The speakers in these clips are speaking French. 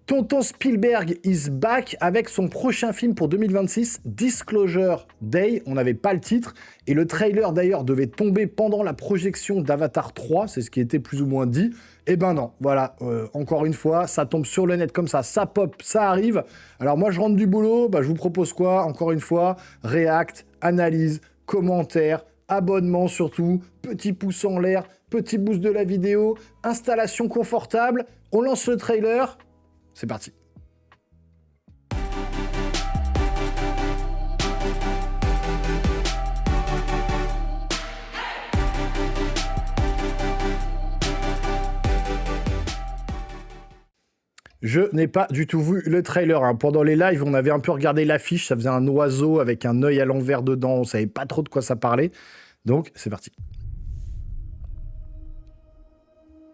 Tonton Spielberg is back avec son prochain film pour 2026, Disclosure Day. On n'avait pas le titre. Et le trailer, d'ailleurs, devait tomber pendant la projection d'Avatar 3. C'est ce qui était plus ou moins dit. Eh ben non, voilà. Encore une fois, ça tombe sur le net comme ça pop, ça arrive. Alors moi, je rentre du boulot. Je vous propose quoi? Encore une fois, React, analyse, commentaires, abonnement surtout, petit pouce en l'air, petit boost de la vidéo, installation confortable. On lance le trailer. C'est parti. Je n'ai pas du tout vu le trailer. Hein. Pendant les lives, on avait un peu regardé l'affiche. Ça faisait un oiseau avec un œil à l'envers dedans. On savait pas trop de quoi ça parlait. Donc, c'est parti.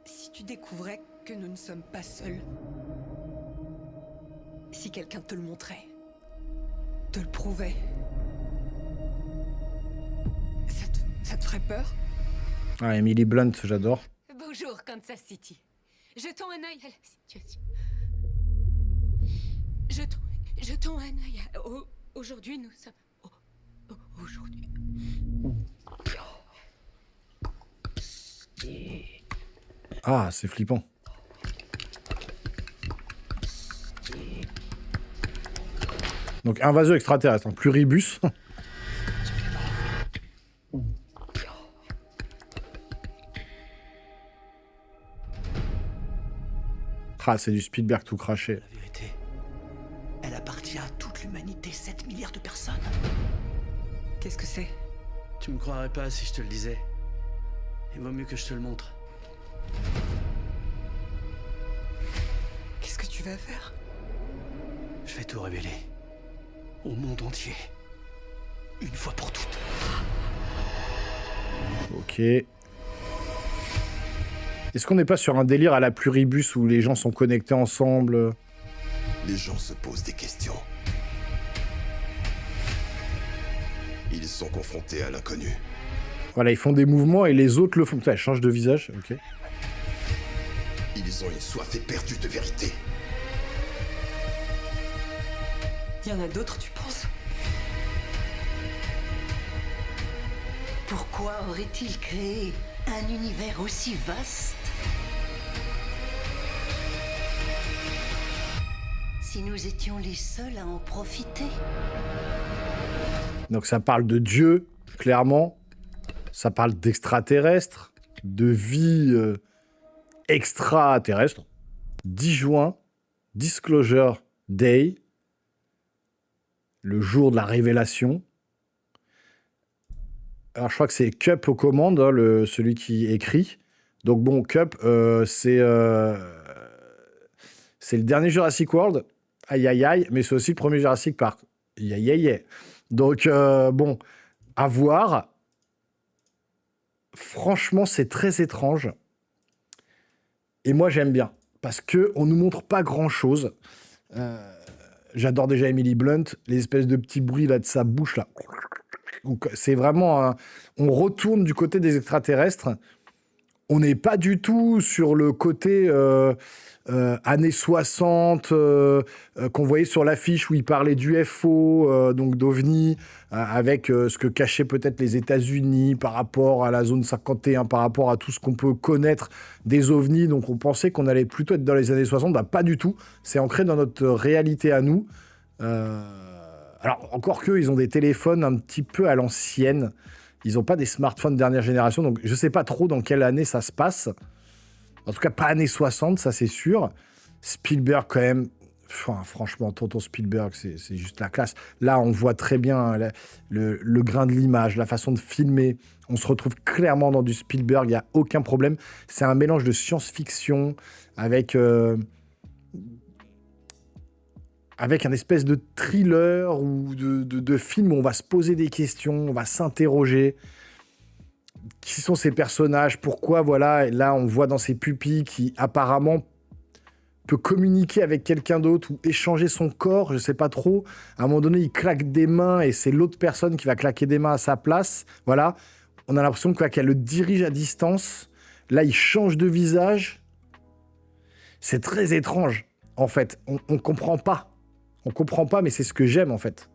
Si tu découvrais que nous ne sommes pas seuls, si quelqu'un te le montrait, te le prouvait, ça te ferait peur? Ah, Emily Blunt, j'adore. Bonjour, Kansas City. Jetons un œil à la situation. Jetons un œil à... Aujourd'hui, nous sommes... Aujourd'hui... Ah, c'est flippant. Donc, invasion extraterrestre, un pluribus. Ah, c'est du Spielberg tout craché. La vérité, elle appartient à toute l'humanité, 7 milliards de personnes. Qu'est-ce que c'est? Tu me croirais pas si je te le disais. Il vaut mieux que je te le montre. Qu'est-ce que tu vas faire? Je vais tout révéler. Au monde entier. Une fois pour toutes. Ok. Est-ce qu'on n'est pas sur un délire à la pluribus où les gens sont connectés ensemble? Les gens se posent des questions. Ils sont confrontés à l'inconnu. Voilà, ils font des mouvements et les autres le font. Putain, elle change de visage, ok. Ils ont une soif éperdue de vérité. Il y en a d'autres, tu penses? Pourquoi aurait-il créé un univers aussi vaste si nous étions les seuls à en profiter? Donc ça parle de Dieu, clairement. Ça parle d'extraterrestres, de vie extraterrestre. 10 juin, Disclosure Day, le jour de la révélation. Alors je crois que c'est Cup aux commandes, hein, celui qui écrit. Donc bon, Cup, c'est le dernier Jurassic World. Aïe aïe aïe, mais c'est aussi le premier Jurassic Park. Aïe aïe aïe. Donc bon, à voir. Franchement, c'est très étrange. Et moi, j'aime bien. Parce qu'on ne nous montre pas grand-chose. J'adore déjà Emily Blunt. Les espèces de petits bruits là, de sa bouche. Là. Donc, c'est vraiment... on retourne du côté des extraterrestres. On n'est pas du tout sur le côté années 60 qu'on voyait sur l'affiche où il parlait d'UFO, donc d'OVNI, avec ce que cachaient peut-être les États-Unis par rapport à la zone 51, par rapport à tout ce qu'on peut connaître des OVNI. Donc on pensait qu'on allait plutôt être dans les années 60. Bah, pas du tout. C'est ancré dans notre réalité à nous. Alors, encore qu'eux, ils ont des téléphones un petit peu à l'ancienne. Ils n'ont pas des smartphones dernière génération, donc je ne sais pas trop dans quelle année ça se passe. En tout cas, pas années 60, ça c'est sûr. Spielberg, quand même, franchement, tonton Spielberg, c'est juste la classe. Là, on voit très bien le grain de l'image, la façon de filmer. On se retrouve clairement dans du Spielberg, il n'y a aucun problème. C'est un mélange de science-fiction avec un espèce de thriller ou de film où on va se poser des questions, on va s'interroger. Qui sont ces personnages? Pourquoi, voilà, et là, on voit dans ses pupilles qui, apparemment, peut communiquer avec quelqu'un d'autre ou échanger son corps, je sais pas trop. À un moment donné, il claque des mains et c'est l'autre personne qui va claquer des mains à sa place. Voilà. On a l'impression qu'elle le dirige à distance. Là, il change de visage. C'est très étrange. en fait. On comprend pas. On comprend pas, mais c'est ce que j'aime, en fait.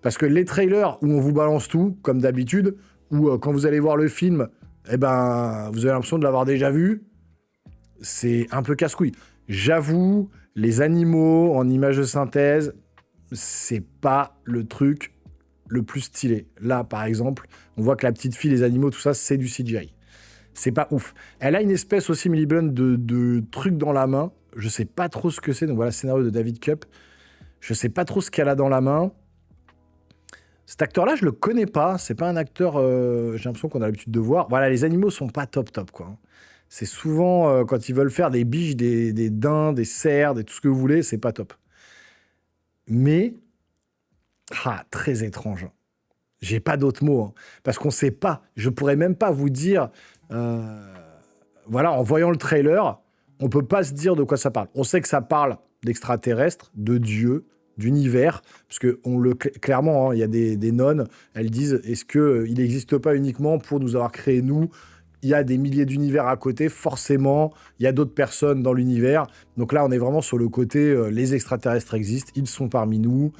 Parce que les trailers où on vous balance tout, comme d'habitude, ou quand vous allez voir le film, eh ben, vous avez l'impression de l'avoir déjà vu, c'est un peu casse-couille. J'avoue, les animaux en images de synthèse, c'est pas le truc le plus stylé. Là, par exemple, on voit que la petite fille, les animaux, tout ça, c'est du CGI. C'est pas ouf. Elle a une espèce aussi, Emily Blunt, de truc dans la main. Je sais pas trop ce que c'est. Donc voilà, scénario de David Cup. Je sais pas trop ce qu'elle a dans la main. Cet acteur-là, je le connais pas. C'est pas un acteur, j'ai l'impression qu'on a l'habitude de voir. Voilà, les animaux sont pas top, quoi. C'est souvent, quand ils veulent faire des biches, des daims, des cerfs, tout ce que vous voulez, c'est pas top. Mais, très étrange. J'ai pas d'autres mots. Hein, parce qu'on sait pas. Je pourrais même pas vous dire... voilà, en voyant le trailer, on peut pas se dire de quoi ça parle. On sait que ça parle d'extraterrestres, de dieux, d'univers, parce que clairement, hein, il y a des nonnes, elles disent, est-ce qu'il n'existe pas uniquement pour nous avoir créé nous ? Il y a des milliers d'univers à côté, forcément, il y a d'autres personnes dans l'univers. Donc là, on est vraiment sur le côté, les extraterrestres existent, ils sont parmi nous.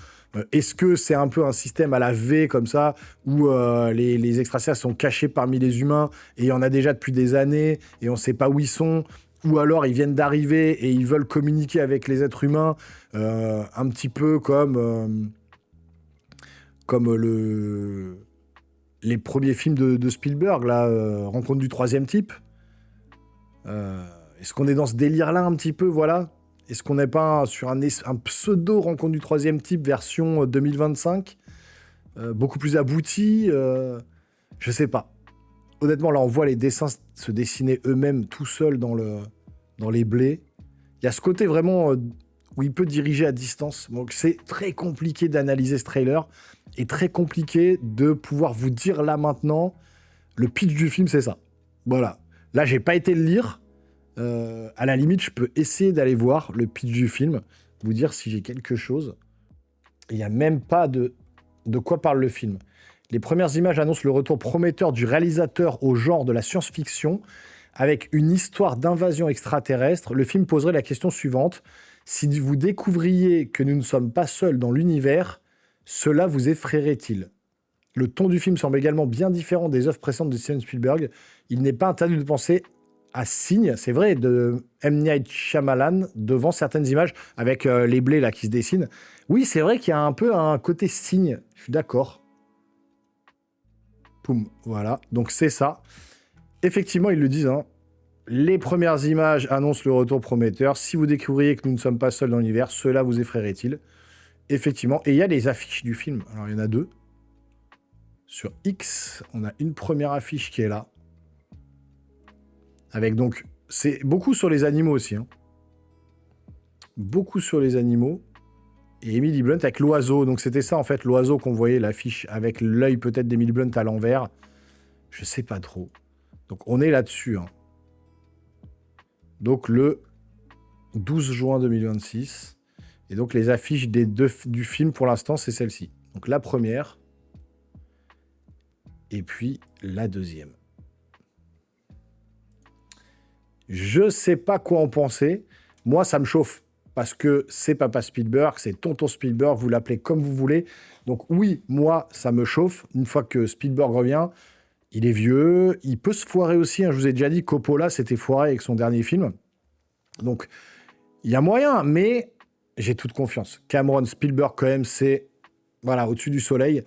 Est-ce que c'est un peu un système à la V, comme ça, où les extraterrestres sont cachés parmi les humains, et il y en a déjà depuis des années, et on ne sait pas où ils sont, ou alors ils viennent d'arriver, et ils veulent communiquer avec les êtres humains, un petit peu comme les premiers films de Spielberg, là, Rencontre du troisième type. Est-ce qu'on est dans ce délire-là un petit peu, voilà ? Est-ce qu'on n'est pas sur un pseudo Rencontre du troisième type version 2025 beaucoup plus abouti je sais pas. Honnêtement, là, on voit les dessins se dessiner eux-mêmes tout seuls dans les blés. Il y a ce côté vraiment où il peut diriger à distance. Donc, c'est très compliqué d'analyser ce trailer et très compliqué de pouvoir vous dire là maintenant le pitch du film, c'est ça. Voilà. Là, j'ai pas été le lire. À la limite, je peux essayer d'aller voir le pitch du film, vous dire si j'ai quelque chose. Il n'y a même pas de quoi parle le film. Les premières images annoncent le retour prometteur du réalisateur au genre de la science-fiction, avec une histoire d'invasion extraterrestre. Le film poserait la question suivante. Si vous découvriez que nous ne sommes pas seuls dans l'univers, cela vous effraierait-il ? Le ton du film semble également bien différent des œuvres précédentes de Steven Spielberg. Il n'est pas interdit de penser à Signe, c'est vrai, de M. Night Shyamalan, devant certaines images, avec les blés là qui se dessinent. Oui, c'est vrai qu'il y a un peu un côté Signe, je suis d'accord. Poum, voilà, donc c'est ça. Effectivement, ils le disent, hein. Les premières images annoncent le retour prometteur. Si vous découvriez que nous ne sommes pas seuls dans l'univers, cela vous effraierait-il ? Effectivement, et il y a les affiches du film. Alors, il y en a deux. Sur X, on a une première affiche qui est là. Avec donc, c'est beaucoup sur les animaux aussi. Hein. Beaucoup sur les animaux. Et Emily Blunt avec l'oiseau. Donc c'était ça en fait, l'oiseau qu'on voyait, l'affiche, avec l'œil peut-être d'Emily Blunt à l'envers. Je sais pas trop. Donc on est là-dessus. Hein. Donc le 12 juin 2026. Et donc les affiches du film pour l'instant, c'est celle-ci. Donc la première. Et puis la deuxième. Je sais pas quoi en penser. Moi, ça me chauffe. Parce que c'est Papa Spielberg, c'est Tonton Spielberg, vous l'appelez comme vous voulez. Donc oui, moi, ça me chauffe. Une fois que Spielberg revient, il est vieux. Il peut se foirer aussi. Hein. Je vous ai déjà dit, Coppola s'était foiré avec son dernier film. Donc, il y a moyen, mais j'ai toute confiance. Cameron, Spielberg, quand même, c'est voilà, au-dessus du soleil.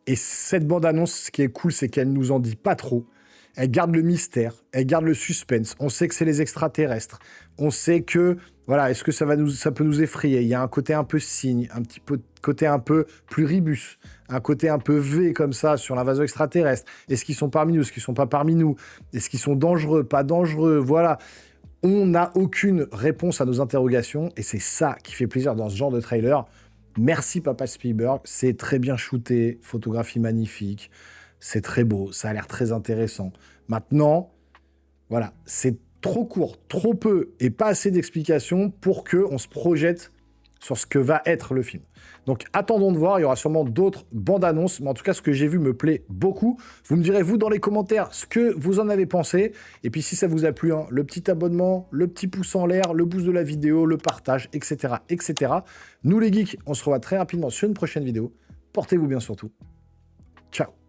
Et cette bande-annonce, ce qui est cool, c'est qu'elle nous en dit pas trop. Elle garde le mystère, elle garde le suspense. On sait que c'est les extraterrestres. On sait que, voilà, est-ce que ça peut nous effrayer ? Il y a un côté un peu Signe, un petit peu côté un peu pluribus, un côté un peu V comme ça sur l'invasion extraterrestre. Est-ce qu'ils sont parmi nous ? Est-ce qu'ils sont pas parmi nous ? Est-ce qu'ils sont dangereux ? Pas dangereux ? Voilà. On n'a aucune réponse à nos interrogations et c'est ça qui fait plaisir dans ce genre de trailer. Merci Papa Spielberg, c'est très bien shooté, photographie magnifique. C'est très beau, ça a l'air très intéressant. Maintenant, voilà, c'est trop court, trop peu et pas assez d'explications pour qu'on se projette sur ce que va être le film. Donc attendons de voir, il y aura sûrement d'autres bandes annonces, mais en tout cas ce que j'ai vu me plaît beaucoup. Vous me direz vous dans les commentaires ce que vous en avez pensé, et puis si ça vous a plu, hein, le petit abonnement, le petit pouce en l'air, le pouce de la vidéo, le partage, etc. etc. Nous les geeks, on se revoit très rapidement sur une prochaine vidéo. Portez-vous bien surtout. Ciao.